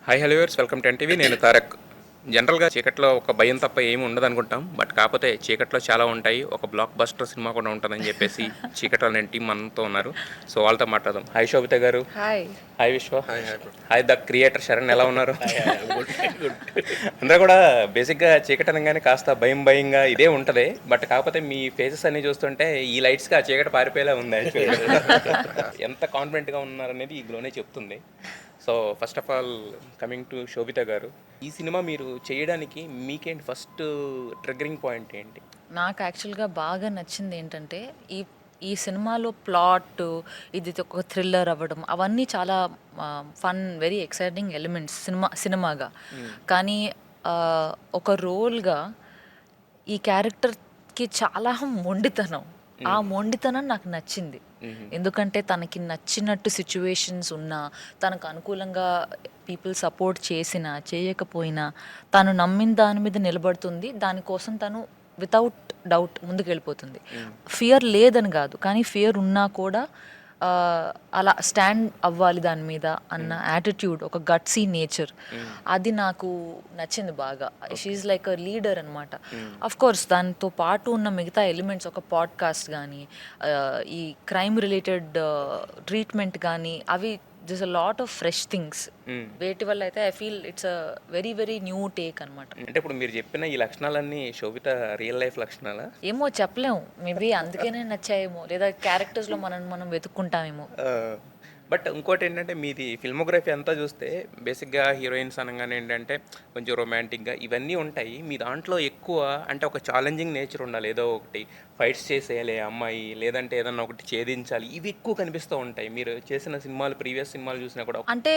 Hi hello viewers, welcome to NTV. నేను తారక్. జనరల్గా చీకట్లో ఒక భయం తప్ప ఏమి ఉండదు అనుకుంటాం. బట్ కాకపోతే చీకట్లో చాలా ఉంటాయి. ఒక బ్లాక్ బస్టర్ సినిమా కూడా ఉంటుందని చెప్పేసి చీకట్లో నేను టీం మనతో ఉన్నారు. సో వాళ్ళతో మాట్లాడదాం. హాయ్ శోభిత గారు. హాయ్. హాయ్ విశ్వ. హాయ్ ద క్రియేటర్ శరణ్, ఎలా ఉన్నారు? అందరూ కూడా బేసిక్గా చీకటి అనగానే కాస్త భయం భయంగా ఇదే ఉంటుంది. బట్ కాకపోతే మీ ఫేసెస్ అన్ని చూస్తుంటే ఈ లైట్స్కి ఆ చీకటి పారిపోయేలా ఉంది. ఎంత కాన్ఫిడెంట్గా ఉన్నారనేది ఈ గ్లోనే చెప్తుంది. So first of all coming to Sobhita గారు, ఈ సినిమా మీరు చేయడానికి మీకేంటి ఫస్ట్ ట్రిగ్గరింగ్ పాయింట్ ఏంటి? నాకు యాక్చువల్గా బాగా నచ్చింది ఏంటంటే ఈ ఈ సినిమాలో ప్లాట్, ఇది ఒక థ్రిల్లర్ అవ్వడం, అవన్నీ చాలా ఫన్, వెరీ ఎక్సైటింగ్ ఎలిమెంట్స్ సినిమాగా. కానీ ఒక రోల్గా ఈ క్యారెక్టర్కి చాలా మొండితనం, ఆ మొండితనం నాకు నచ్చింది. ఎందుకంటే తనకి నచ్చినట్టు సిచ్యువేషన్స్ ఉన్నా, తనకు అనుకూలంగా పీపుల్ సపోర్ట్ చేసినా చేయకపోయినా తను నమ్మిన దాని మీద నిలబడుతుంది. దానికోసం తను వితౌట్ డౌట్ ముందుకు వెళ్ళిపోతుంది. ఫియర్ లేదని కాదు, కానీ ఫియర్ ఉన్నా కూడా అలా స్టాండ్ అవ్వాలి దాని మీద అన్న యాటిట్యూడ్, ఒక గట్సీ నేచర్, అది నాకు నచ్చింది బాగా. షీఈ్ లైక్ అ లీడర్ అనమాట. అఫ్ కోర్స్ దాంతో పాటు ఉన్న మిగతా ఎలిమెంట్స్, ఒక పాడ్కాస్ట్ కానీ, ఈ క్రైమ్ రిలేటెడ్ ట్రీట్మెంట్ కానీ, అవి this a lot of fresh things. వేటి వల్ల అయితే I feel it's a very very new take అనమాట. అంటే ఇప్పుడు మీరు చెప్పిన ఈ లక్షణాలన్నీ శోభిత రియల్ లైఫ్ లక్షణాలా? ఏమో చెప్పలేము, మేబీ అందుకనే నచ్చాయేమో, లేదా క్యారెక్టర్స్లో మనం వెతుక్కుంటామేమో. బట్ ఇంకోటి ఏంటంటే, మీది ఫిల్మోగ్రఫీ అంతా చూస్తే బేసిక్గా హీరోయిన్స్ అనగానే ఏంటంటే కొంచెం రొమాంటిక్గా ఇవన్నీ ఉంటాయి. మీ దాంట్లో ఎక్కువ అంటే ఒక ఛాలెంజింగ్ నేచర్ ఉండాలి. ఏదో ఒకటి ఫైట్స్ చేసేయాలి అమ్మాయి, లేదంటే ఏదన్నా ఒకటి ఛేదించాలి, ఇవి ఎక్కువ కనిపిస్తూ ఉంటాయి మీరు చేసిన సినిమాలు, ప్రీవియస్ సినిమాలు చూసినా కూడా. అంటే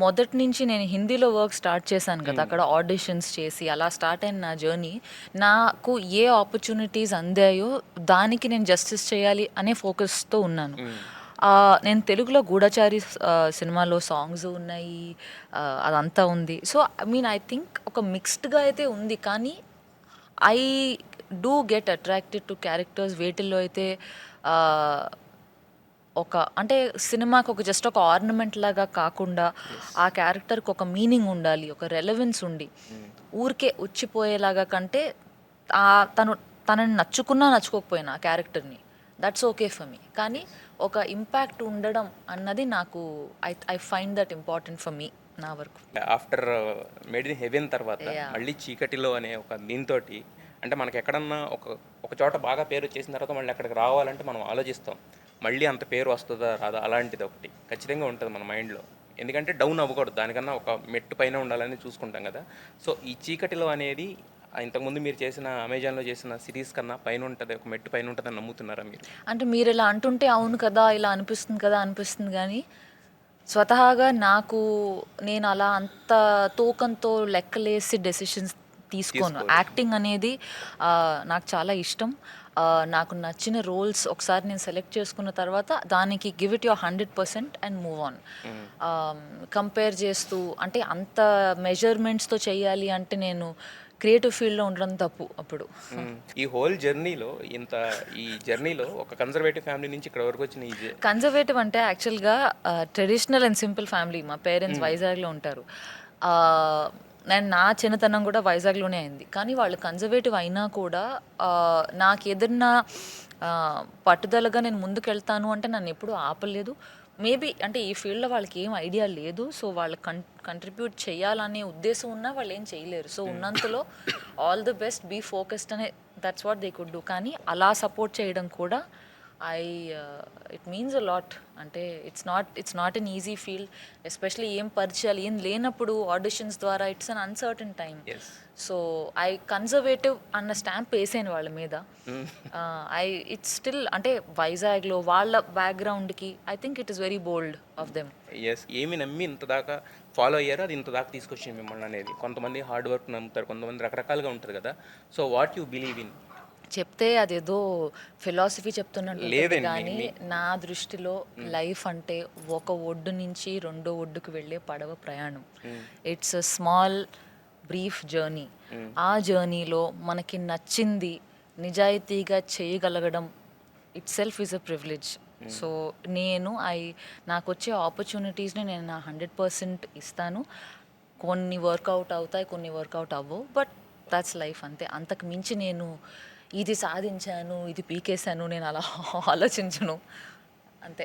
మొదటి నుంచి నేను హిందీలో వర్క్ స్టార్ట్ చేశాను కదా, అక్కడ ఆడిషన్స్ చేసి అలా స్టార్ట్ అయిన నా జర్నీ. నాకు ఏ ఆపర్చునిటీస్ అందాయో దానికి నేను జస్టిస్ చేయాలి అనే ఫోకస్తో ఉన్నాను. నేను తెలుగులో గూఢచారి సినిమాలో సాంగ్స్ ఉన్నాయి, అదంతా ఉంది. సో ఐ థింక్ ఒక మిక్స్డ్గా అయితే ఉంది. కానీ I do get attracted to characters వేటిల్లో అయితే ఒక అంటే సినిమాకి ఒక జస్ట్ ఒక ఆర్నమెంట్ లాగా కాకుండా ఆ క్యారెక్టర్కి ఒక మీనింగ్ ఉండాలి, ఒక రెలవెన్స్ ఉండి, ఊరికే వచ్చిపోయేలాగా కంటే తనని నచ్చుకున్నా నచ్చుకోకపోయినా ఆ క్యారెక్టర్ని, దట్స్ ఓకే ఫర్ మీ. కానీ ఒక ఇంపాక్ట్ ఉండడం అన్నది నాకు I find that important for me నా వరకు. ఆఫ్టర్ మేడ్ ఇన్ హెవెన్ తర్వాత మళ్ళీ చీకటిలో అనే ఒక దీంతోటి, అంటే మనకి ఎక్కడన్నా ఒక చోట బాగా పేరు వచ్చేసిన తర్వాత మళ్ళీ అక్కడికి రావాలంటే మనం ఆలోచిస్తాం, మళ్ళీ అంత పేరు వస్తుందా రాదా, అలాంటిది ఒకటి ఖచ్చితంగా ఉంటుంది మన మైండ్లో. ఎందుకంటే డౌన్ అవ్వకూడదు, దానికన్నా ఒక మెట్టు పైన ఉండాలని చూసుకుంటాం కదా. సో ఈ చీకటిలో అనేది ఇంతకుముందు మీరు చేసిన అమెజాన్లో చేసిన సిరీస్ కన్నా పైన ఉంటుంది, ఒక మెట్టు పైన ఉంటుందని నమ్ముతున్నారా మీరు? అంటే మీరు ఇలా అంటుంటే అవును కదా, ఇలా అనిపిస్తుంది కానీ స్వతహాగా నేను అలా అంత తూకంతో లెక్కలేసి డెసిషన్స్ తీసుకోను. యాక్టింగ్ అనేది నాకు చాలా ఇష్టం. నాకు నచ్చిన రోల్స్ ఒకసారి నేను సెలెక్ట్ చేసుకున్న తర్వాత దానికి give it your 100% and move on. Compare చేస్తూ అంటే అంత మెజర్మెంట్స్తో చేయాలి అంటే నేను క్రియేటివ్ ఫీల్డ్లో ఉండడం తప్పు అప్పుడు. ఈ హోల్ జర్నీలో ఈ జర్నీలో ఒక కన్జర్వేటివ్ ఫ్యామిలీ నుంచి ఇక్కడ వరకు వచ్చిన కన్జర్వేటివ్ అంటే యాక్చువల్గా ట్రెడిషనల్ అండ్ సింపుల్ ఫ్యామిలీ. మా పేరెంట్స్ వైజాగ్లో ఉంటారు. నా చిన్నతనం కూడా వైజాగ్లోనే అయింది. కానీ వాళ్ళు కన్జర్వేటివ్ అయినా కూడా నాకు ఏదన్నా పట్టుదలగా నేను ముందుకెళ్తాను అంటే నన్ను ఎప్పుడూ ఆపలేదు. మేబీ అంటే ఈ ఫీల్డ్లో వాళ్ళకి ఏం ఐడియా లేదు, సో వాళ్ళు కంట్రిబ్యూట్ చేయాలనే ఉద్దేశం ఉన్నా వాళ్ళు ఏం చేయలేరు. సో ఉన్నంతలో all the best, be focused అనే, that's what they could do. కానీ అలా సపోర్ట్ చేయడం కూడా ఇట్ మీన్స్ అ లాట్. అంటే it's not an easy field, especially ఏం పరిచయాలు ఏం లేనప్పుడు ఆడిషన్స్ ద్వారా it's an uncertain time. So I conservative అన్న స్టాంప్ వేసాను వాళ్ళ మీద. ఇట్స్ స్టిల్ అంటే వైజాగ్లో వాళ్ళ బ్యాక్గ్రౌండ్కి I think it is very bold of them. ఏమి నమ్మి ఇంత దాకా ఫాలో అయ్యారో అది ఇంత దాకా తీసుకొచ్చింది మిమ్మల్ని అనేది. కొంతమంది హార్డ్ వర్క్ నమ్ముతారు, కొంతమంది రకరకాలుగా ఉంటుంది కదా. So what you believe in? చెప్తే అదేదో ఫిలాసఫీ చెప్తున్నట్టు, కానీ నా దృష్టిలో లైఫ్ అంటే ఒక ఒడ్డు నుంచి రెండో ఒడ్డుకు వెళ్ళే పడవ ప్రయాణం. It's a small brief journey. ఆ జర్నీలో మనకి నచ్చింది నిజాయితీగా చేయగలగడం itself is a privilege. So నాకు వచ్చే ఆపర్చునిటీస్ని నేను నా 100% ఇస్తాను. కొన్ని వర్కౌట్ అవుతాయి, కొన్ని వర్కౌట్ అవ్వవు. బట్ దట్స్ లైఫ్ అంతే. అంతకు మించి నేను ఇది సాధించాను, ఇది పీకేశాను నేను అలా ఆలోచించను అంతే.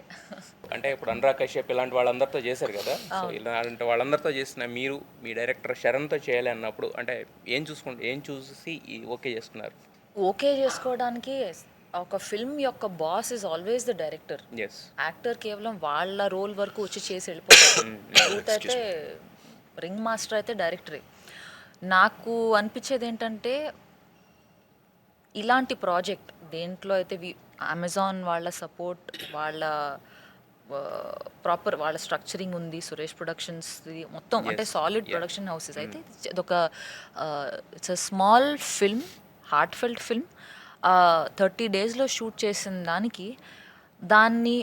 అంటే ఇప్పుడు అనురాగ్ కశ్యప్ ఇలాంటి వాళ్ళందరితో చేశారు కదా, సో ఇలాంటి వాళ్ళందరితో చేసిన మీరు మీ డైరెక్టర్ శరణ్తో చేయాలి అన్నప్పుడు అంటే ఏం చూసి ఓకే చేసుకున్నారు? ఓకే చేసుకోవడానికి ఒక ఫిల్మ్ యొక్క boss is always the director. Yes. Actor కేవలం వాళ్ళ రోల్ వరకు వచ్చి చేసి వెళ్ళిపోతారు. ట్రూత్ అయితే రింగ్ మాస్టర్ అయితే డైరెక్టరే. నాకు అనిపించేది ఏంటంటే ఇలాంటి ప్రాజెక్ట్ దేంట్లో అయితే అమెజాన్ వాళ్ళ సపోర్ట్, వాళ్ళ ప్రాపర్ వాళ్ళ స్ట్రక్చరింగ్ ఉంది, సురేష్ ప్రొడక్షన్స్ మొత్తం అంటే సాలిడ్ ప్రొడక్షన్ హౌసెస్ అయితే ఇదొక it's a small film, heart felt film. 30 డేస్లో షూట్ చేసిన దాన్ని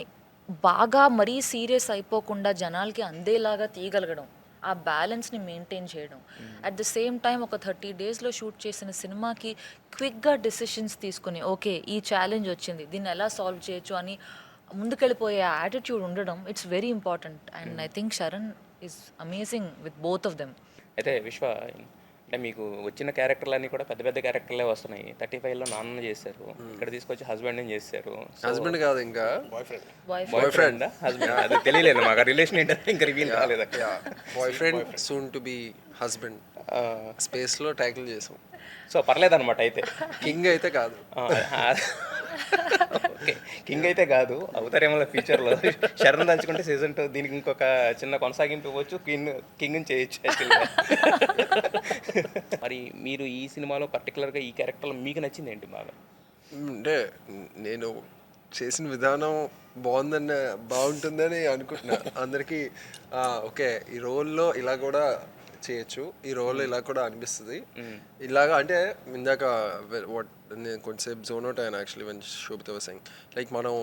బాగా మరీ సీరియస్ అయిపోకుండా జనాలకి అందేలాగా తీయగలగడం, ఆ బ్యాలెన్స్ని మెయింటైన్ చేయడం. అట్ ద సేమ్ టైం ఒక 30 డేస్లో షూట్ చేసిన సినిమాకి క్విక్గా డెసిషన్స్ తీసుకుని ఓకే ఈ ఛాలెంజ్ వచ్చింది, దీన్ని ఎలా సాల్వ్ చేయొచ్చు అని ముందుకెళ్ళిపోయే యాటిట్యూడ్ ఉండడం, it's very important. And I think Sharan is amazing with both of them. అయితే విశ్వ, అంటే మీకు వచ్చిన క్యారెక్టర్లన్నీ కూడా పెద్ద పెద్ద క్యారెక్టర్లే వస్తున్నాయి. 35లో నాన్న చేశారు, ఇక్కడ తీసుకొచ్చి హస్బెండ్ని చేశారు. హస్బెండ్ కాదు, ఇంకా బాయ్ ఫ్రెండ్ హస్బెండ్ అది తెలియలేదు మాకు, రిలేషన్ ఏంటంటే ఇంకా రివీల్ కాలేదు. Boy friend soon to be husband స్పేస్లో టైటిల్ చేసాం. సో పర్లేదన్నమాట. అయితే కింగ్ అయితే కాదు. ఓకే, కింగ్ అయితే కాదు, అవుతారేమో ఫ్యూచర్లో. శరణ్ తలుచుకుంటే సీజన్ 2 దీనికి ఇంకొక చిన్న కొనసాగింపు ఇవ్వచ్చు, కింగ్ చేయొచ్చు యాక్చువల్గా. మరి మీరు ఈ సినిమాలో పర్టికులర్గా ఈ క్యారెక్టర్లో మీకు నచ్చింది ఏంటి బాగా? అంటే నేను చేసిన విధానం బాగుంటుందని అనుకుంటున్నా. అందరికీ ఓకే ఈ రోల్లో ఇలా కూడా చేయొచ్చు, ఈ రోల్లో ఇలా కూడా అనిపిస్తుంది. ఇలాగా అంటే ఇందాక నేను కొంచెంసేపు జోన్ అవుట్ అయ్యాను actually when Sobhita was saying. Like మనం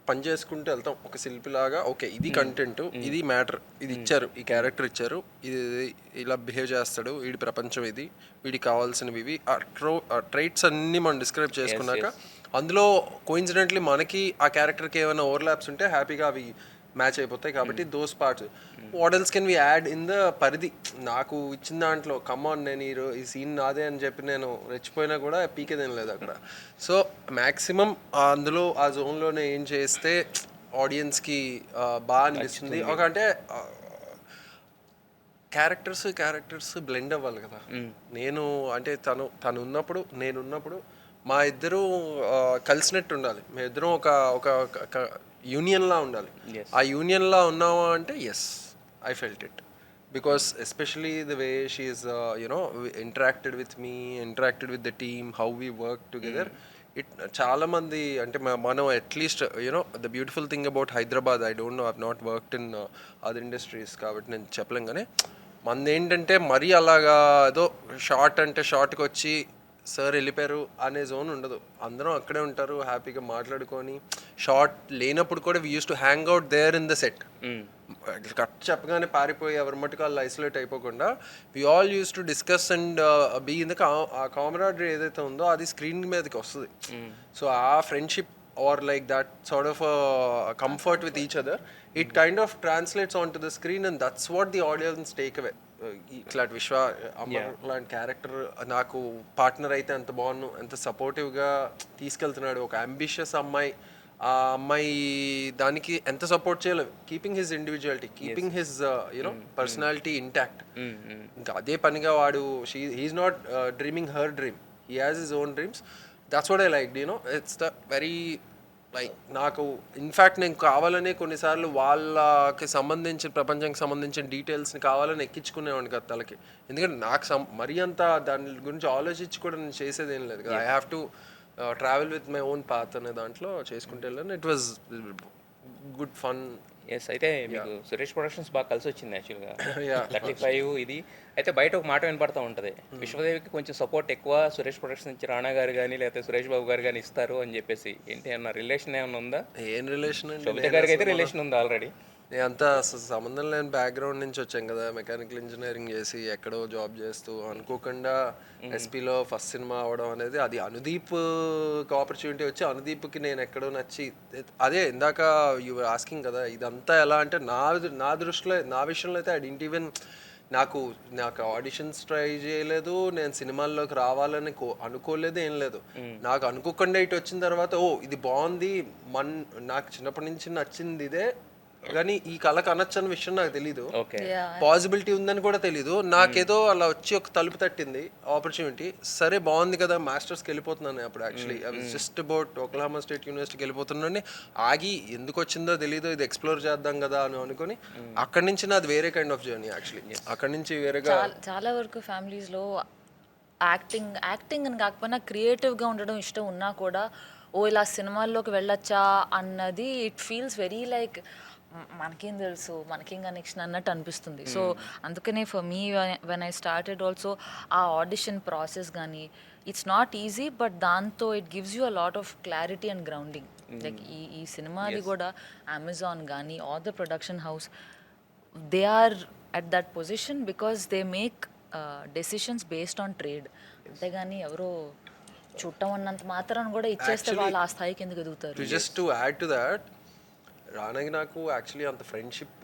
పని చేసుకుంటూ వెళ్తాం ఒక శిల్పిలాగా. ఓకే ఇది కంటెంట్, ఇది మ్యాటర్, ఇది ఇచ్చారు, ఈ క్యారెక్టర్ ఇచ్చారు, ఇది ఇలా బిహేవ్ చేస్తాడు, వీడి ప్రపంచం ఇది, వీడికి కావాల్సినవి ఇవి, ఆ ట్రైట్స్ అన్నీ మనం డిస్క్రైబ్ చేసుకున్నాక అందులో కోఇన్సిడెంట్లీ మనకి ఆ క్యారెక్టర్కి ఏమైనా ఓవర్లాప్స్ ఉంటే హ్యాపీగా అవి మ్యాచ్ అయిపోతాయి. కాబట్టి those parts what else can we add in the పరిధి నాకు ఇచ్చిన దాంట్లో. కమాన్, నేను ఈ సీన్ నాదే అని చెప్పి నేను రెచ్చిపోయినా కూడా పీకేదేం లేదు అక్కడ. సో మ్యాక్సిమం అందులో ఆ జోన్లోనే ఏం చేస్తే ఆడియన్స్కి బాగా అనిపిస్తుంది. ఒక అంటే క్యారెక్టర్స్ బ్లెండ్ అవ్వాలి కదా. నేను అంటే తను ఉన్నప్పుడు నేనున్నప్పుడు మా ఇద్దరు కలిసినట్టు ఉండాలి. మేము ఇద్దరం ఒక యూనియన్లా ఉండాలి. ఆ యూనియన్లా ఉన్నావా అంటే yes, I felt it. Because especially the way she is interacted with me, interacted with the team, how we work together. చాలామంది అంటే మనం at least the beautiful thing about Hyderabad, I don't know, I not worked in other industries కాబట్టి నేను చెప్పలేం. కానీ మనది ఏంటంటే మరీ అలాగా ఏదో షార్ట్ అంటే షార్ట్కి వచ్చి సార్ వెళ్ళిపోయారు అనే జోన్ ఉండదు. అందరం అక్కడే ఉంటారు, హ్యాపీగా మాట్లాడుకొని. షార్ట్ లేనప్పుడు కూడా we use to hang out there in the set. Cut చెప్పగానే పారిపోయి ఎవరి మట్టుకు వాళ్ళు ఐసోలేట్ అయిపోకుండా we all use to discuss and be in the camaraderie ఏదైతే ఉందో అది స్క్రీన్ మీదకి వస్తుంది. సో ఆ friendship or like that sort of comfort with each other, it kind of translates on to the screen and that's what the audience take away. ఇట్లాంటి అమర్ లాంటి character నాకు partner అయితే ఎంత బాగున్నాను, ఎంత సపోర్టివ్గా తీసుకెళ్తున్నాడు. ఒక అంబిషియస్ అమ్మాయి, ఆ అమ్మాయి దానికి ఎంత సపోర్ట్ చేయలేదు, keeping his individuality, keeping his personality intact. ఇంకా అదే పనిగా వాడు he is not dreaming her dream, he has his own dreams. That's what I like. It's the very like నాకు ఇన్ఫ్యాక్ట్ నేను కావాలనే కొన్నిసార్లు వాళ్ళకి సంబంధించిన ప్రపంచానికి సంబంధించిన డీటెయిల్స్ని కావాలని ఎక్కించుకునేవాడిని కదా తలకి. ఎందుకంటే నాకు మరీ అంతా దాని గురించి ఆలోచించి కూడా నేను చేసేది ఏం లేదు కదా. I have to travel with my own path అనే దాంట్లో చేసుకుంటే వెళ్ళాను. It was good fun. Yes. అయితే మీకు సురేష్ ప్రొడక్షన్స్ బాగా కలిసి వచ్చింది యాక్చువల్గా. 35 ఇది అయితే బయట ఒక మాట వినపడుతూ ఉంటుంది, విశ్వదేవికి కొంచెం సపోర్ట్ ఎక్కువ సురేష్ ప్రొడక్షన్స్ నుంచి రాణా గారు కానీ లేకపోతే సురేష్ బాబు గారు కానీ ఇస్తారు అని చెప్పేసి. ఏంటి అన్న రిలేషన్ ఏమైనా ఉందా? ఏం రిలేషన్ అండి, శోభిత గారికి అయితే రిలేషన్ ఉంది ఆల్రెడీ. అంతా సంబంధం లేని బ్యాక్గ్రౌండ్ నుంచి వచ్చాం కదా, మెకానికల్ ఇంజనీరింగ్ చేసి ఎక్కడో జాబ్ చేస్తూ అనుకోకుండా ఎస్పీలో ఫస్ట్ సినిమా అవడం అనేది, అది అనుదీప్కి ఆపర్చునిటీ వచ్చి అనుదీప్కి నేను ఎక్కడో నచ్చి, అదే ఇందాక యూ ఆస్కింగ్ కదా, ఇదంతా ఎలా అంటే నా దృష్టిలో నా విషయంలో అయితే ఐ డింట్ ఈవెన్ నాకు నాకు ఆడిషన్స్ ట్రై చేయలేదు, నేను సినిమాల్లోకి రావాలని అనుకోలేదు, ఏం లేదు. నాకు అనుకోకుండా ఇటు వచ్చిన తర్వాత ఓ ఇది బాగుంది, నాకు చిన్నప్పటి నుంచి నచ్చింది ఇదే, కానీ ఈ కళకు అనొచ్చు అన్న విషయం నాకు తెలీదు, ఓకే పాసిబిలిటీ ఉందని కూడా తెలీదు. నాకేదో అలా వచ్చి ఒక తలుపు తట్టింది ఆపర్చునిటీ. సరే బాగుంది కదా, మాస్టర్స్కి వెళ్ళిపోతున్నాను అప్పుడు. Actually I was just about Oklahoma State యూనివర్సిటీకి వెళ్ళిపోతున్నాను. ఆగి ఎందుకు వచ్చిందో తెలీదు, ఇది ఎక్స్ప్లోర్ చేద్దాం కదా అని అనుకుని అక్కడి నుంచి నాది వేరే కైండ్ ఆఫ్ జర్నీ యాక్చువల్లీ. అక్కడి నుంచి వేరేగా చాలా వరకు ఫ్యామిలీస్లో యాక్టింగ్ అని కాకపోయినా క్రియేటివ్గా ఉండడం ఇష్టం ఉన్నా కూడా ఓ ఇలా సినిమాల్లోకి వెళ్ళొచ్చా అన్నది ఇట్ ఫీల్స్ వెరీ లైక్ మనకేం తెలుసు, మనకేం కనెక్షన్ అన్నట్టు అనిపిస్తుంది. సో అందుకనే for me when I started also uh audition process కానీ ఇట్స్ నాట్ ఈజీ, బట్ దాంతో it gives you a lot of clarity and grounding. Like ఈ సినిమాది కూడా అమెజాన్ కానీ are the production house they are at that position because they make decisions based on trade. అంతేగాని ఎవరో చుట్టం అన్నంత మాత్రం కూడా ఇచ్చేస్తే వాళ్ళు ఆ స్థాయికి ఎందుకు ఎదుగుతారు. Just to add to that, రానకి నాకు యాక్చువల్లీ అంత ఫ్రెండ్షిప్,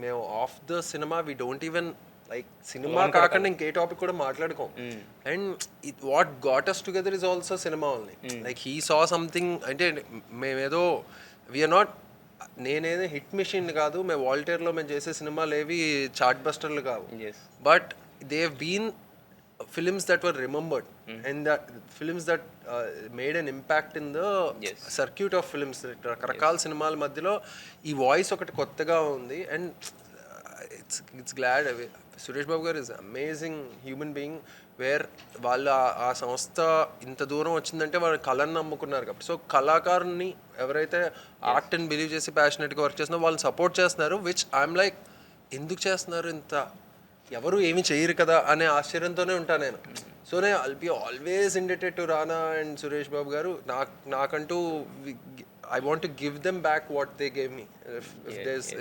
మేము of the cinema we don't even like cinema కాకుండా ఇంకే టాపిక్ కూడా మాట్లాడుకోం. And what got us together is also cinema only. Like he saw something, అంటే మేమేదో వీఆర్ నాట్, నేనేదో హిట్ మిషన్ కాదు, మేము వాల్టేర్లో మేము చేసే సినిమాలు ఏవి చార్ట్ బస్టర్లు కావు, but they have been films that were remembered and that films that made an impact in the circuit of films. రకరకాల సినిమాల మధ్యలో ఈ వాయిస్ ఒకటి కొత్తగా ఉంది. And it's glad. Suresh Babu గారు is amazing human being, where వాళ్ళు ఆ సంస్థ ఇంత దూరం వచ్చిందంటే వాళ్ళు కళను నమ్ముకున్నారు కాబట్టి. సో కళాకారుని ఎవరైతే ఆర్ట్ అండ్ బిలీవ్ చేసి ప్యాషనెట్గా వర్క్ చేస్తున్నారో వాళ్ళని సపోర్ట్ చేస్తున్నారు, విచ్ ఐఎమ్ లైక్ ఎందుకు చేస్తున్నారు ఇంత, ఎవరు ఏమి చేయరు కదా అనే ఆశ్చర్యంతోనే ఉంటాను నేను. సో నేను I'll be always indebted to Rana and Suresh Babu గారు. నాకంటూ I want to give them back what they gave me,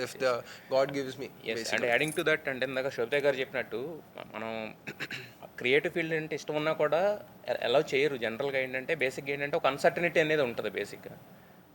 if the god gives me. And adding to that, అంటే ఇందాక శోభిత గారు చెప్పినట్టు మనం క్రియేటివ్ ఫీల్డ్ అంటే ఇష్టం ఉన్నా కూడా అలౌ చేయరు జనరల్గా. ఏంటంటే బేసిక్గా ఏంటంటే ఒక అన్సర్టనిటీ అనేది ఉంటుంది బేసిక్గా.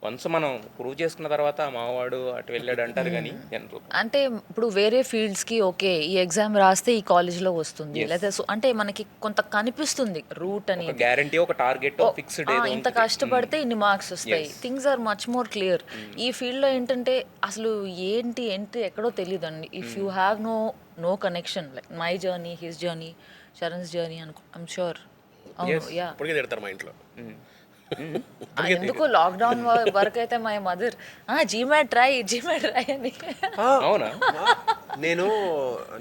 వన్స్ మనం ప్రూవ్ చేసుకున్న తర్వాత మావాడు అటు వెళ్ళాడు అంటారు కానీ జనరల్ అంటే ఇప్పుడు వేరే ఫీల్డ్స్కి ఓకే ఈ ఎగ్జామ్ రాస్తే ఈ కాలేజ్లో వస్తుంది, లేదా అంటే మనకి కొంత కనిపిస్తుంది రూట్ అని, గ్యారంటీ ఒక టార్గెట్ ఫిక్స్డ్, ఇంత కష్టపడితే ఇన్ని మార్క్స్ వస్తాయి, things are much more clear. ఈ ఫీల్డ్లో ఏంటంటే అసలు ఏంటి ఎక్కడో తెలియదు అండి. If you have no connection, like my journey, his journey, Charan's journey I'm sure. Yeah తిడతారు మా ఇంట్లో. ఎందుకు లాక్డౌన్ వరకు అయితే మై మదర్ జీమాట్ ట్రై అని. అవునా? నేను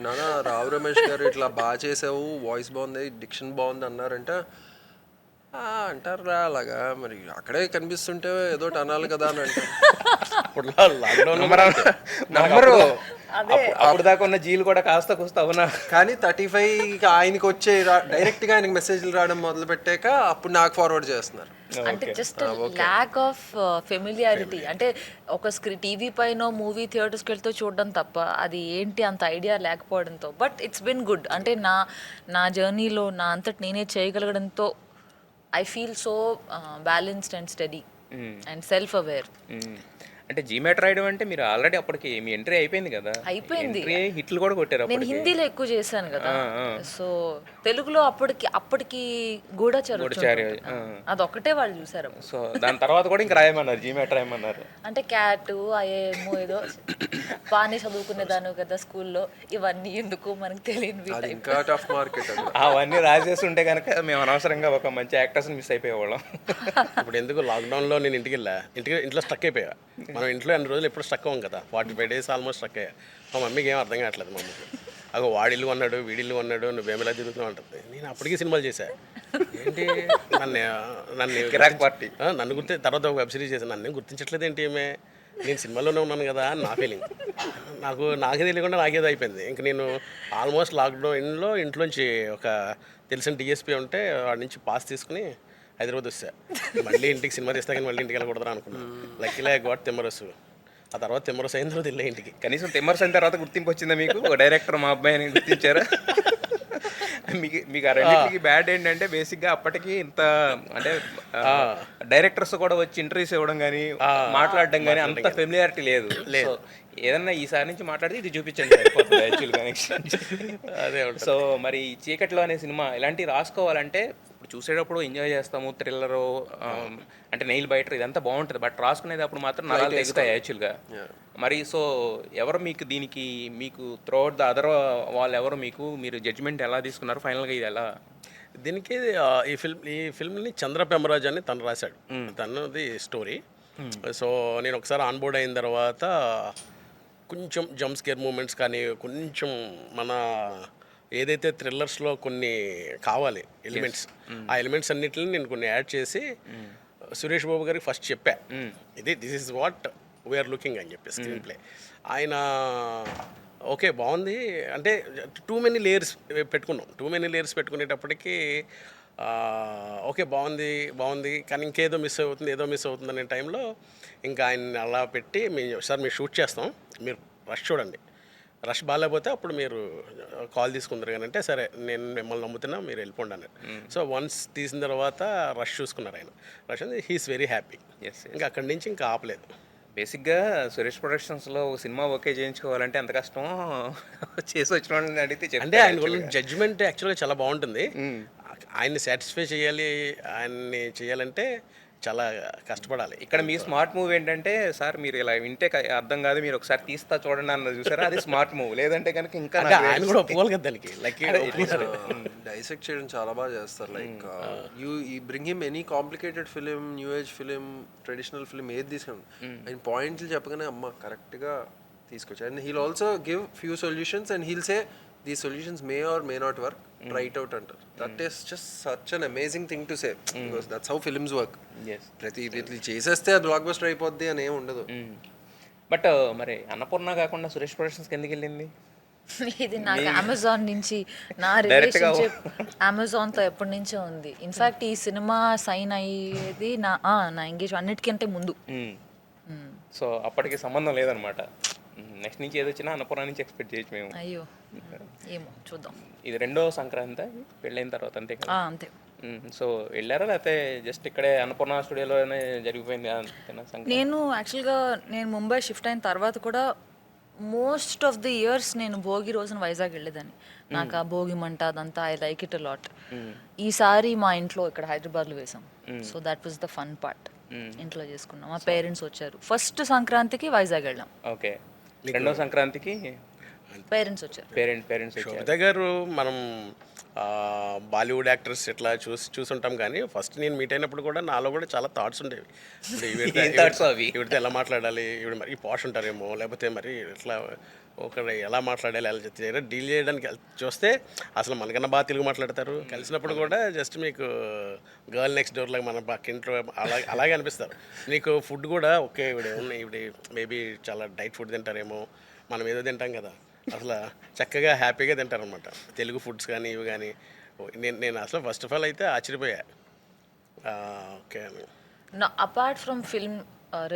నానా రావు రమేష్ గారు ఇట్లా బాగా చేసావు, వాయిస్ బాగుంది, డిక్షన్ బాగుంది అన్నారంటే అంటారా అలాగా, మరి అక్కడే కనిపిస్తుంటే ఏదో అనాలి కదా అని అంటారు. అప్పుడు లాక్డౌన్ అప్పుడు దాకా ఉన్న జీలు కూడా కాస్త కూస్తా అవునా. కానీ 35 ఆయనకి వచ్చే డైరెక్ట్గా ఆయనకి మెసేజ్లు రావడం మొదలు పెట్టాక అప్పుడు నాకు ఫార్వర్డ్ చేస్తున్నారు. అంటే జస్ట్ ల్యాక్ ఆఫ్ ఫెమిలియారిటీ. అంటే ఒక టీవీ పైన మూవీ థియేటర్స్కి వెళ్తే చూడడం తప్ప అది ఏంటి అంత ఐడియా లేకపోవడంతో. But it's been good. అంటే నా జర్నీలో నా అంతటి నేనే చేయగలగడంతో I feel so balanced and study and self aware. అంటే జీమాట్ రాయడం అంటే మీరు ఆల్రెడీ అప్పటికి మీ ఎంట్రీ అయిపోయింది కదా? అయిపోయింది. హిట్లు కూడా కొట్టారు. నేను హిందీలో ఎక్కువ చేశాను కదా, సో తెలుగులో అప్పటికి గూఢచారి అదొక్కటే వాళ్ళు చూసారు. సో దాని తర్వాత కూడా ఇంకా రాయమన్నారు, జీమాట్ రాయమన్నారు. అంటే క్యాట్ అయ్యేమో ఏదో బాగానే చదువుకునేదాను కదా స్కూల్లో, ఇవన్నీ ఎందుకు మనకు తెలియదు. అవన్నీ రాసేసి ఉంటే కనుక మేము అనవసరంగా ఒక మంచి యాక్టర్స్ని మిస్ అయిపోయేవాళ్ళం. ఇప్పుడు ఎందుకు లాక్డౌన్లో నేను ఇంట్లో స్టక్ అయిపోయా. మనం ఇంట్లో ఎన్ని రోజులు ఎప్పుడు స్టక్ అవ్వం కదా, 45 days ఆల్మోస్ట్ స్టక్ అయ్యా. మా మమ్మీకి ఏం అర్థం కావట్లేదు. మా అమ్మకి అగో వాడిల్లు అన్నాడు, వీడిల్లు అన్నాడు, నువ్వేమిలా తిరుగుతున్నావు అంటుంది. నేను అప్పటికీ సినిమాలు చేశా. ఏంటి నన్ను కిరాక్ పార్టీ నన్ను తర్వాత ఒక వెబ్ సిరీస్ చేశాను. నన్ను గుర్తించట్లేదు ఏంటి ఏమే, నేను సినిమాలోనే ఉన్నాను కదా అని నా ఫీలింగ్. నాకే తెలియకుండా నాకేదో అయిపోయింది. ఇంక నేను ఆల్మోస్ట్ లాక్డౌన్లో ఇంట్లోంచి ఒక తెలిసిన డిఎస్పీ ఉంటే వాడి నుంచి పాస్ తీసుకుని హైదరాబాద్ వస్తా. మళ్ళీ ఇంటికి సినిమా తీస్తా కానీ మళ్ళీ ఇంటికి వెళ్ళకూడదు అనుకున్నాను. లక్కీలే గోట్ తిమ్మరసు. ఆ తర్వాత తిమ్మరసు అయిన తర్వాత వెళ్ళే ఇంటికి. కనీసం తిమ్మరసు అయిన తర్వాత గుర్తింపు వచ్చిందా మీకు? ఒక డైరెక్టర్ మా అబ్బాయిని గుర్తించారా? మీకు మీకు ఆ రెండింటికి బ్యాడ్ ఏంటంటే బేసిక్గా అప్పటికి ఇంత అంటే డైరెక్టర్స్ కూడా వచ్చి ఇంటర్వ్యూస్ ఇవ్వడం కానీ మాట్లాడడం కానీ అంత ఫెమిలియారిటీ లేదు. సో ఏదన్నా ఈసారి నుంచి మాట్లాడితే ఇది చూపించండి సరిపోతుంది యాక్చువల్గా నెక్స్ట్. అదే సో మరి ఈ చీకట్లో అనే సినిమా ఇలాంటివి రాసుకోవాలంటే ఇప్పుడు చూసేటప్పుడు ఎంజాయ్ చేస్తాము, థ్రిల్లరు అంటే నెయిల్ బైటర్ ఇదంతా బాగుంటుంది, బట్ రాసుకునేటప్పుడు మాత్రం నరాలు తెగుతాయి యాక్చువల్గా. మరి సో ఎవరు మీకు దీనికి మీకు త్రూఅవుట్ ద అదర్ వాళ్ళు ఎవరు మీరు జడ్జిమెంట్ ఎలా తీసుకున్నారు ఫైనల్గా ఇది ఎలా? దీనికి ఈ ఫిల్మ్ని చంద్ర పెమరాజ్ అని తను రాశాడు, తనది స్టోరీ. సో నేను ఒకసారి ఆన్ బోర్డ్ అయిన తర్వాత కొంచెం జంప్ స్కేర్ మూమెంట్స్ కానీ కొంచెం మన ఏదైతే థ్రిల్లర్స్లో కొన్ని కావాలి ఎలిమెంట్స్, ఆ ఎలిమెంట్స్ అన్నిటిని నేను కొన్ని యాడ్ చేసి సురేష్ బాబు గారికి ఫస్ట్ చెప్పా, this is what we're looking అని చెప్పి స్క్రీన్ ప్లే. ఆయన ఓకే బాగుంది అంటే టూ మెనీ లేయర్స్ పెట్టుకునేటప్పటికీ ఓకే బాగుంది కానీ ఇంకేదో మిస్ అవుతుంది అనే టైంలో ఇంకా ఆయన అలా పెట్టి సార్ మేము షూట్ చేస్తాం, మీరు రష్ చూడండి, రష్ బాగాలేకపోతే అప్పుడు మీరు కాల్ తీసుకుందరు కానీ అంటే సరే నేను మిమ్మల్ని నమ్ముతున్నా మీరు వెళ్ళిపోండి అన్నాడు. సో వన్స్ తీసిన తర్వాత రష్ చూసుకున్నారు ఆయన, రష్ అంటే హీఈస్ వెరీ హ్యాపీ. ఇంకా అక్కడి నుంచి ఇంకా ఆపలేదు. బేసిక్గా సురేష్ ప్రొడక్షన్స్లో సినిమా ఓకే చేయించుకోవాలంటే ఎంత కష్టమో చేసి వచ్చిన వాళ్ళని అడిగితే అంటే ఆయన జడ్జిమెంట్ యాక్చువల్గా చాలా బాగుంటుంది. ఆయన్ని సాటిస్ఫై ఆయన్ని చేయాలంటే చాలా కష్టపడాలి. ఇక్కడ మీ స్మార్ట్ మూవ్ ఏంటంటే సార్ మీరు ఇలా వింటే అర్థం కాదు, మీరు ఒకసారి తీస్తా చూడండి అన్నది చూసారా, అది స్మార్ట్ మూవ్. లేదంటే కనుక ఇంకా ఆయన కూడా ఒప్పుకోవాలి కదా దానికి. లైక్ డైసెక్ట్ చేయడం చాలా బాగా చేస్తారు. Like you bring him any complicated film, new age film, traditional film ఏది తీసుకోండి, ఆయన పాయింట్లు చెప్పగానే అమ్మ కరెక్ట్గా తీసుకొచ్చి. And he'll also give few solutions and he'll say these solutions may or may not work, try it out అంటారు. That is just such an amazing thing to say, because that's how films work. ప్రతి ఇట్లా చేసేస్తే అది block buster అయిపోద్ది అని ఏమి ఉండదు. But మరి అన్నపూర్ణ కాకుండా సురేష్ ప్రొడక్షన్స్కి ఎందుకు వెళ్ళింది? ఇది నాకు అమెజాన్ నుంచి నా రిలేషన్షిప్ అమెజాన్తో ఎప్పటి నుంచో ఉంది. ఇన్ఫ్యాక్ట్ ఈ సినిమా సైన్ అయ్యేది నా ఎంగేజ్ అన్నిటికంటే ముందు. సో అప్పటికి సంబంధం లేదనమాట. నెక్స్ట్ నుంచి ఏదొచ్చినా అన్నపూర్ణ నుంచి ఎక్స్పెక్ట్ చేయొచ్చు మేము. అయ్యో ఏమో చూద్దాం. ఇది రెండో సంక్రాంతి పెళ్ళైన తర్వాత అంతే కదా? అంతే. సో వెళ్ళారా లేకపోతే జస్ట్ ఇక్కడే అన్నపూర్ణ స్టూడియోలోనే జరిగిపోయింది? నేను యాక్చువల్గా ముంబై షిఫ్ట్ అయిన తర్వాత కూడా మోస్ట్ ఆఫ్ ది ఇయర్స్ నేను భోగి రోజున వైజాగ్ వెళ్ళేదాన్ని. నాకు ఆ భోగి మంట అదంతా ఐ లైక్ ఇట్ లాట్. ఈసారి మా ఇంట్లో ఇక్కడ హైదరాబాద్లో వేసాం. So that was the fun part. ఇంట్లో చేసుకున్నాం, మా పేరెంట్స్ వచ్చారు. ఫస్ట్ సంక్రాంతికి వైజాగ్ వెళ్ళాం, ఓకే. రెండో సంక్రాంతికి పేరెంట్స్ వచ్చారు. పేరెంట్స్ శోభిత గారు మనం బాలీవుడ్ యాక్టర్స్ ఇట్లా చూసుంటాం కానీ ఫస్ట్ నేను మీట్ అయినప్పుడు కూడా నాలో కూడా చాలా థాట్స్ ఉండేవి. ఇవిడితో ఎలా మాట్లాడాలి, ఇవి మరి పాష్ ఉంటారేమో, లేకపోతే మరి ఇట్లా ఒకరు ఎలా మాట్లాడాలి, ఎలా డీల్ చేయడానికి చూస్తే అసలు మనకన్నా బాగా తెలుగు మాట్లాడతారు. కలిసినప్పుడు కూడా జస్ట్ మీకు గర్ల్ నెక్స్ట్ డోర్ లాగా మన పక్కింట్లో అలాగే అనిపిస్తారు. నీకు ఫుడ్ కూడా ఓకే ఇవిడ మేబీ చాలా డైట్ ఫుడ్ తింటారేమో, మనం ఏదో తింటాం కదా, అసలు చక్కగా హ్యాపీగా తింటారనమాట తెలుగు ఫుడ్స్ కానీ ఇవి కానీ. నేను అసలు ఫస్ట్ ఆఫ్ ఆల్ అయితే ఆశ్చర్యపోయా. Okay apart from film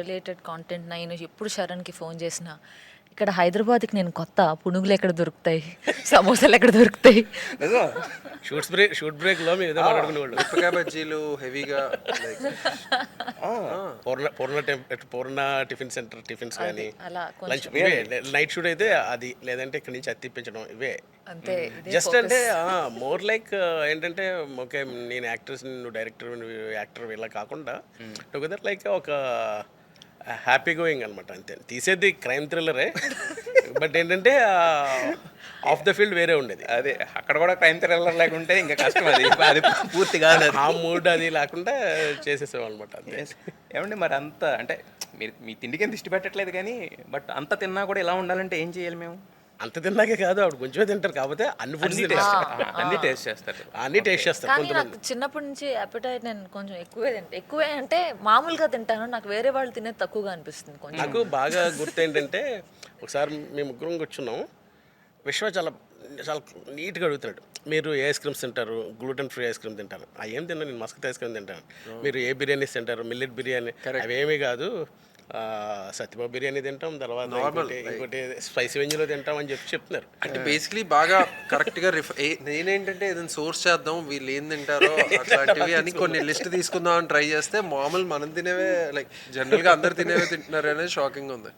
related content నేను ఎప్పుడు శరణ్కి ఫోన్ చేసినా ఇక్కడ హైదరాబాద్కి నేను కొత్త, పునుగులు ఎక్కడ దొరుకుతాయి, సమోసాలు ఎక్కడ దొరుకుతాయి, షూట్ బ్రేక్లో మేము ఏదో మాట్లాడుకునేవాళ్ళు. మిరపకాయ బజ్జీలు హెవీగా, పూర్ణ టిఫిన్ సెంటర్ టిఫిన్స్ కానీ, అలా లంచ్ నైట్ షూట్ అయితే అది, లేదంటే ఇక్కడ నుంచి అత్తి ఇప్పించడం ఇవే. అంతే. జస్ట్ అంటే మోర్ లైక్ ఏంటంటే ఓకే నేను యాక్టర్స్, నువ్వు డైరెక్టర్, నువ్వు యాక్టర్ ఇలా కాకుండా టుగెదర్ లైక్ ఒక హ్యాపీ గోయింగ్ అనమాట. అంతే. తీసేది క్రైమ్ థ్రిల్లరే, బట్ ఏంటంటే ఆఫ్ ద ఫీల్డ్ వేరే ఉండేది. అదే అక్కడ కూడా క్రైమ్ థ్రిల్లర్ లేకుంటే ఇంకా కష్టం. అది పూర్తిగా ఆ మూడ్ అది లేకుండా చేసేసాం అనమాట. అంతే. ఏమండి మరి అంత అంటే మీరు మీ తిండికి ఎంత ఇష్ట పెట్టట్లేదు కానీ, బట్ అంత తిన్నా కూడా ఎలా ఉండాలంటే ఏం చేయాలి మేము? అంత తిన్నాకే కాదు, ఆవిడ కొంచెమే తింటారు కాబట్టి అన్ని టేస్ట్ చేస్తారు. అన్ని టేస్ట్ చేస్తారు. కానీ నాకు చిన్నప్పటి నుంచి అపెటైట్ నేను కొంచెం ఎక్కువే అంటే మామూలుగా తింటాను, నాకు వేరే వాళ్ళు తినేది తక్కువగా అనిపిస్తుంది కొంచెం. నాకు బాగా గుర్తు ఏంటంటే ఒకసారి మేము ముగ్గురం కూర్చున్నాం, విశ్వ చాలా చాలా నీట్గా అడుగుతాడు, మీరు ఏ ఐస్ క్రీమ్స్ తింటారు, గ్లూటెన్ ఫ్రీ ఐస్ క్రీమ్ తింటాను. ఏం తిన్నాను నేను, మస్కత్ ఐస్ క్రీమ్ తింటాను. మీరు ఏ బిర్యానీస్ తింటారు, మిల్లెట్ బిర్యానీ, అవేమీ కాదు, సత్యబాబు బిర్యానీ తింటాం, తర్వాత ఇంకోటి స్పైసీ వెంజ్లో తింటాం అని చెప్పి చెప్తున్నారు. అంటే బేసిక్లీ బాగా కరెక్ట్గా నేనేంటంటే ఏదైనా సోర్స్ చేద్దాం వీళ్ళు ఏం తింటారో అట్లాంటివి అని కొన్ని లిస్ట్ తీసుకుందాం అని ట్రై చేస్తే మామూలు మనం తినేవే లైక్ జనరల్గా అందరు తినేవే తింటున్నారు అనేది షాకింగ్ ఉంది.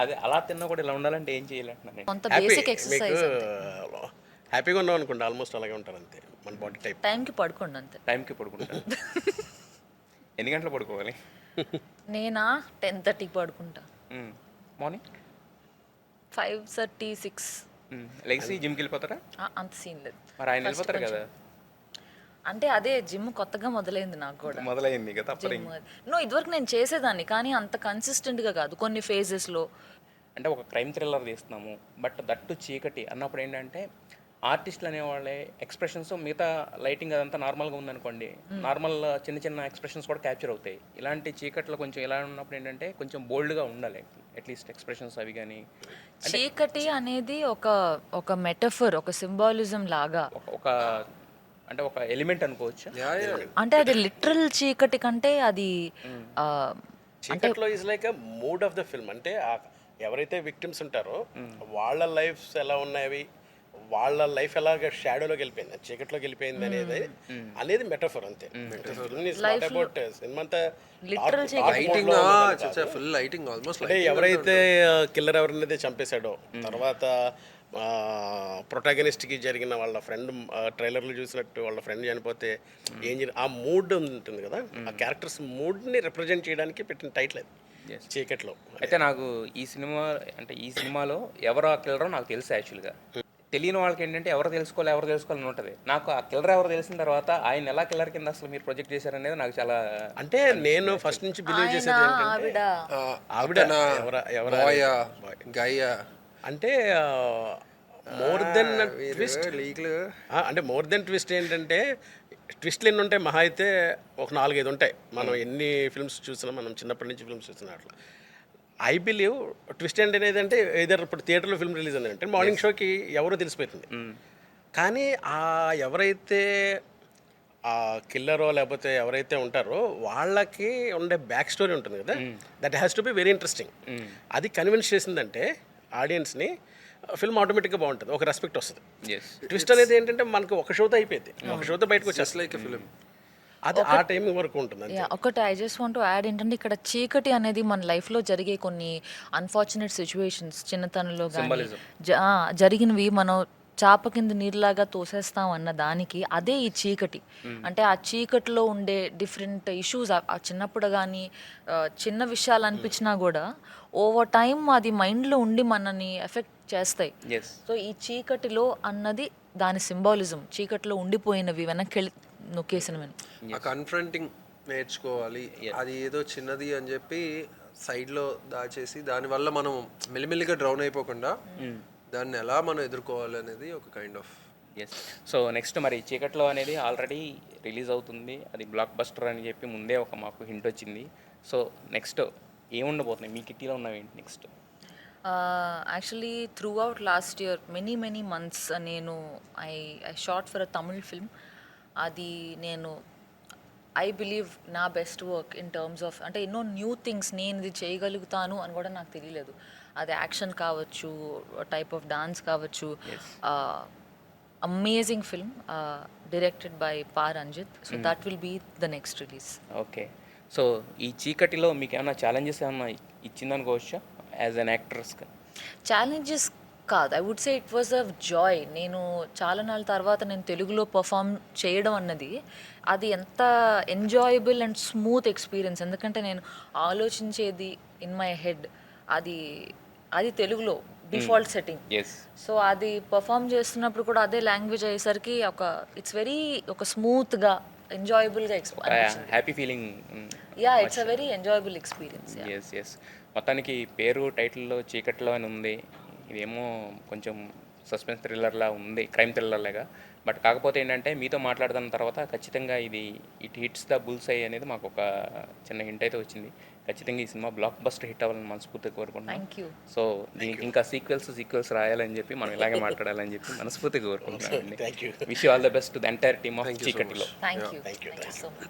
అదే అలా తిన్నా కూడా ఇలా ఉండాలంటే ఏం చేయాలంటున్నాను నేను. కొంత బేసిక్ ఎక్సర్సైజ్ హ్యాపీగా ఉన్నాం అనుకోండి, ఆల్మోస్ట్ అలాగే ఉంటారు అంతే మన బాడీ టైప్. టైంకి పడుకోండి అంతే. టైంకి పడుకుంటాను. ఎన్ని గంటలు పడుకోవాలి? నేనా 10:30కి పడుకుంటా. మార్నింగ్ 5:30, 6 లెగ్సి జిమ్కి వెళ్ళిపోతారా? అంత సీన్ లేదు. మరి ఆయన వెళ్ళిపోతారు కదా. అంటే అదే జిమ్ కొత్తగా మొదలైంది నాకు కూడా. మొదలైంది కదా తప్పదు. ఇదివరకు నేను చేసేదాన్ని కానీ అంత కన్సిస్టెంట్గా కాదు, కొన్ని ఫేజెస్లో. అంటే ఒక క్రైమ్ థ్రిల్లర్ తీస్తున్నాము, బట్ దట్టు చీకటి అన్నప్పుడు ఏంటంటే ఆర్టిస్టులు అనేవాళ్ళే ఎక్స్ప్రెషన్స్, మిగతా లైటింగ్ అదంతా నార్మల్గా ఉందనుకోండి, నార్మల్ చిన్న చిన్న ఎక్స్ప్రెషన్స్ కూడా క్యాప్చర్ అవుతాయి. ఇలాంటి చీకట్లో కొంచెం ఇలా ఉన్నప్పుడు ఏంటంటే కొంచెం బోల్డ్గా ఉండాలి అట్లీస్ట్ ఎక్స్ప్రెషన్స్ అవి కానీ. చీకటి అనేది ఒక మెటఫర్, ఒక సింబాలిజం లాగా, ఒక అంటే ఒక ఎలిమెంట్ అనుకోవచ్చు. అంటే అది లిటరల్ చీకటి కంటే అది చీకట్లో is like a mood of the film. అంటే ఎవరైతే విక్టిమ్స్ ఉంటారో వాళ్ళ లైఫ్స్ ఎలా ఉన్నాయి, వాళ్ళ లైఫ్ ఎలాగ షాడోలోకి వెళ్ళిపోయింది, చీకట్లోకి వెళ్ళిపోయింది అనేది మెటఫర్ అంతే. సినిమా అంతా ఫుల్ లైటింగ్ ఆల్మోస్ట్ అంటే ఎవరైతే కిల్లర్ ఎవరినైతే చంపేశాడో, తర్వాత ప్రొటాగనిస్ట్కి జరిగిన వాళ్ళ ఫ్రెండ్ ట్రైలర్లు చూసినట్టు వాళ్ళ ఫ్రెండ్ చనిపోతే ఏం ఆ మూడ్ ఉంటుంది కదా, ఆ క్యారెక్టర్స్ మూడ్ని రిప్రజెంట్ చేయడానికి పెట్టిన టైటిల్ అది చీకట్లో. అయితే నాకు ఈ సినిమాలో ఎవరు ఆ కిల్లరో నాకు తెలుసు యాక్చువల్గా. తెలియని వాళ్ళకి ఏంటంటే ఎవరు తెలుసుకోవాలని ఉంటుంది. నాకు ఆ కిల్లర్ ఎవరు తెలిసిన తర్వాత ఆయన ఎలా కిల్లర్ కింద అసలు మీరు ప్రొజెక్ట్ చేశారనేది నాకు చాలా, అంటే నేను ఫస్ట్ నుంచి బిలీవ్ చేసేది ఏంటంటే గయ్యా అంటే మోర్ దెన్ ట్విస్ట్. అంటే మోర్ దెన్ ట్విస్ట్ ఏంటంటే ట్విస్ట్లు ఎన్ని ఉంటాయి, మహా అయితే ఒక 4-5 ఉంటాయి. మనం ఎన్ని ఫిల్మ్స్ చూసినా, మనం చిన్నప్పటి నుంచి ఫిల్మ్స్ చూసినా అట్లా. ఐ బిలీవ్ ట్విస్ట్ ఏంటి అనేది అంటే ఏదైనా ఇప్పుడు థియేటర్లో ఫిల్మ్ రిలీజ్ అయిందంటే మార్నింగ్ షోకి ఎవరో తెలిసిపోతుంది. కానీ ఎవరైతే ఆ కిల్లరో లేకపోతే ఎవరైతే ఉంటారో వాళ్ళకి ఉండే బ్యాక్ స్టోరీ ఉంటుంది కదా, that has to be very interesting. అది కన్విన్స్ చేసిందంటే ఆడియన్స్ని, ఫిల్మ్ ఆటోమేటిక్గా బాగుంటుంది, ఒక రెస్పెక్ట్ వస్తుంది. ట్విస్ట్ అనేది ఏంటంటే మనకు ఒక షోతో అయిపోయింది, ఒక షోతో బయటకు వచ్చేసి లైక్ ఫిల్మ్ అది ఆ టైం వరకు ఉంటుంది. ఒకటి I just want to add ఏంటంటే ఇక్కడ చీకటి అనేది మన లైఫ్లో జరిగే కొన్ని అన్ఫార్చునేట్ సిచ్యువేషన్స్, చిన్నతనంలో కానీ జరిగినవి మనం చాప కింద నీరులాగా తోసేస్తాం అన్న దానికి అదే ఈ చీకటి. అంటే ఆ చీకటిలో ఉండే డిఫరెంట్ ఇష్యూస్ చిన్నప్పుడు కానీ చిన్న విషయాలు అనిపించినా కూడా ఓవర్ టైం అది మైండ్లో ఉండి మనని ఎఫెక్ట్ చేస్తాయి. సో ఈ చీకటిలో అన్నది దాని సింబాలిజం, చీకటిలో ఉండిపోయినవి వెనక్కి నొక్కేసినవని. ఆ కన్ఫ్రంటింగ్ నేర్చుకోవాలి. అది ఏదో చిన్నది అని చెప్పి సైడ్లో దాచేసి దానివల్ల మనం మెల్లిమెల్లిగా డ్రౌన్ అయిపోకుండా దాన్ని ఎలా మనం ఎదుర్కోవాలి అనేది ఒక కైండ్ ఆఫ్. సో నెక్స్ట్ మరి చీకట్లో అనేది ఆల్రెడీ రిలీజ్ అవుతుంది, అది బ్లాక్ బస్టర్ అని చెప్పి ముందే మాకు హింట్ వచ్చింది. సో నెక్స్ట్ ఏముండబోతున్నాయి మీ కిట్టీలో ఉన్నవేంటి next? Actually throughout last year many months నేను I shot for a Tamil film. అది నేను ఐ బిలీవ్ నా best work in terms of, అంటే ఎన్నో న్యూ థింగ్స్ నేను ఇది చేయగలుగుతాను అని కూడా నాకు తెలియలేదు. అది యాక్షన్ కావచ్చు, టైప్ ఆఫ్ డాన్స్ కావచ్చు. Amazing film directed by Pa Ranjith. So that will be the next release. Okay. So ఈ చీకటిలో మీకు ఏమైనా ఛాలెంజెస్ ఏమైనా ఇచ్చిందనుకోవచ్చా యాజ్ అన్ యాక్ట్రెస్గా? ఛాలెంజెస్ కాదు, I would say it was a joy. నేను చాలా నాళ్ళ తర్వాత నేను తెలుగులో పర్ఫామ్ చేయడం అన్నది అది ఎంత ఎంజాయబుల్ అండ్ స్మూత్ ఎక్స్పీరియన్స్. ఎందుకంటే నేను ఆలోచించేది ఇన్ మై హెడ్ అది తెలుగులో డిఫాల్ట్ సెట్టింగ్. సో అది పర్ఫామ్ చేస్తున్నప్పుడు కూడా అదే లాంగ్వేజ్ అయ్యేసరికి ఇట్స్ వెరీ ఒక స్మూత్గా ఎంజాయబుల్గా happy feeling. It's a very enjoyable experience. ఎస్ మొత్తానికి పేరు టైటిల్లో చీకట్లో అని ఉంది, ఇదేమో కొంచెం సస్పెన్స్ థ్రిల్లర్లా ఉంది, క్రైమ్ థ్రిల్లర్లాగా. బట్ కాకపోతే ఏంటంటే మీతో మాట్లాడుతున్న తర్వాత ఖచ్చితంగా it hits the bulls I అనేది మాకు ఒక చిన్న హింట్ అయితే వచ్చింది. ఖచ్చితంగా ఈ సినిమా బ్లాక్ బస్టర్ హిట్ అవ్వాలని మనస్ఫూర్తిగా కోరుకుంటున్నాం. సో దీనికి ఇంకా సీక్వెల్స్ రాయాలని చెప్పి మనం ఇలాగే మాట్లాడాలని చెప్పి మనస్ఫూర్తిగా కోరుకుంటున్నాం. Wish you all the best to the entire team of చీకటిలో. Thank you so much.